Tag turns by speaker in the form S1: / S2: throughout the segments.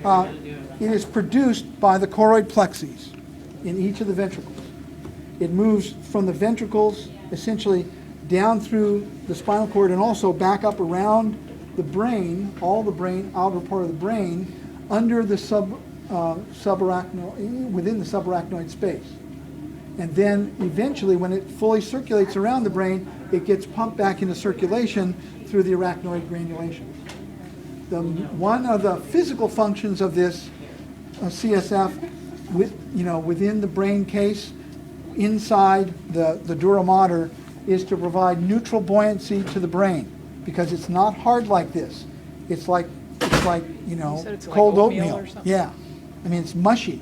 S1: it is produced by the choroid plexus in each of the ventricles. It moves from the ventricles essentially down through the spinal cord and also back up around the brain, all the brain, outer part of the brain, under the within the subarachnoid space. And then eventually, when it fully circulates around the brain, it gets pumped back into circulation through the arachnoid granulation. One of the physical functions of this CSF, within the brain case, inside the dura mater, is to provide neutral buoyancy to the brain, because it's not hard like this. It's like
S2: it's
S1: cold
S2: like
S1: oatmeal.
S2: or something?
S1: Yeah, I mean it's mushy.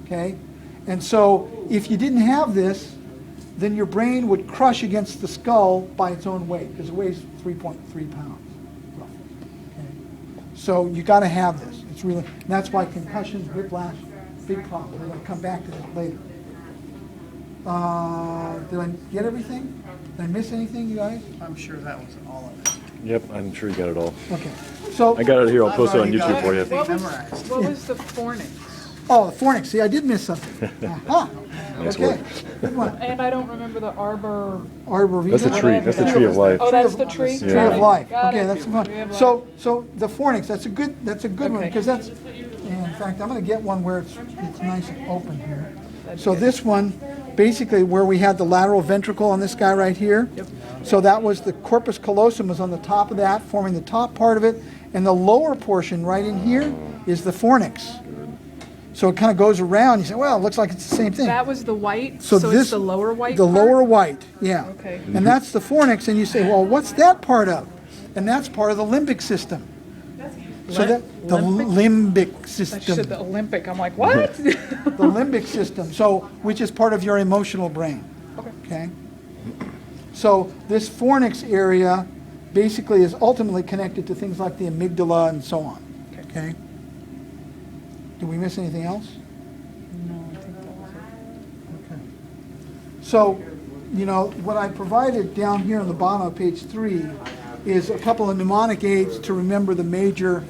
S1: Okay, and so if you didn't have this, then your brain would crush against the skull by its own weight, because it weighs 3.3 pounds, roughly. Okay? So you got to have this. It's really, and that's why concussions, whiplash, big problem. We're going to come back to that later. Did I get everything? Did I miss anything, you guys?
S3: I'm sure that was all of it.
S4: Yep, I'm sure you got it all.
S1: Okay. So,
S4: I got it here. I'll post it on
S3: I've already
S4: YouTube for you.
S3: got everything memorized.
S2: What was the fornix?
S1: oh, the fornix. See, I did miss something. Aha.
S4: Nice
S1: Okay.
S4: work.
S1: Good one.
S2: And I don't remember the arbor.
S1: Arborvitae.
S4: That's a tree. That's the tree of life.
S2: Oh, that's the tree?
S1: Tree of life.
S2: Got
S1: Okay,
S2: it.
S1: that's
S2: Tree
S1: fun.
S2: of life.
S1: So the fornix, that's a good one,
S2: Okay.
S1: because that's, in fact, I'm going to get one where it's nice and open here.
S2: That'd
S1: So
S2: be
S1: this one, basically where we had the lateral ventricle on this guy right here.
S2: Yep.
S1: So that was the corpus callosum was on the top of that, forming the top part of it, and the lower portion right in here is the fornix. So it kind of goes around. You say, well, it looks like it's the same thing.
S2: That was the white,
S1: So
S2: so
S1: this-
S2: it's the lower white
S1: The
S2: part?
S1: lower white, yeah.
S2: Okay.
S1: And that's the fornix, and you say, well, what's that part of? And that's part of the limbic system. So that the limbic
S2: I
S1: system,
S2: said the Olympic. I'm like, what?
S1: the limbic system. So which is part of your emotional brain.
S2: Okay.
S1: Okay. So this fornix area basically is ultimately connected to things like the amygdala and so on. Okay. Did we miss anything else?
S2: No, I think that was it.
S1: Okay. So, what I provided down here on the bottom of page 3 is a couple of mnemonic aids to remember the major,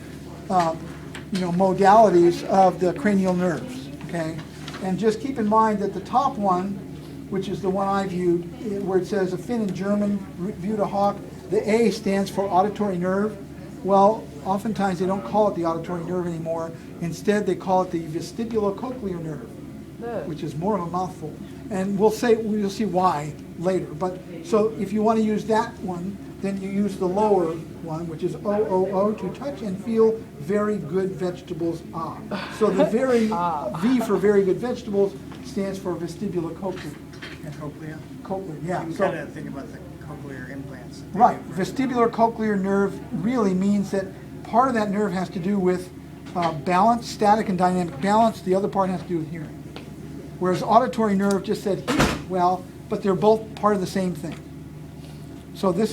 S1: modalities of the cranial nerves, okay? And just keep in mind that the top one, which is the one I viewed, where it says a Finn in German, viewed a hawk, the A stands for auditory nerve. Well, oftentimes they don't call it the auditory nerve anymore. Instead, they call it the vestibulocochlear nerve, which is more of a mouthful. And we'll see why later. But so if you want to use that one, then you use the lower one, which is OOO, to touch and feel very good vegetables. So the very V for very good vegetables stands for vestibulocochlear.
S3: Cochlea.
S1: Cochlear, yeah.
S3: You
S1: So,
S3: gotta think about the cochlear implants.
S1: right, vestibular cochlear nerve really means that part of that nerve has to do with balance, static and dynamic balance. The other part has to do with hearing. Whereas auditory nerve just said hearing. Well, but they're both part of the same thing. So this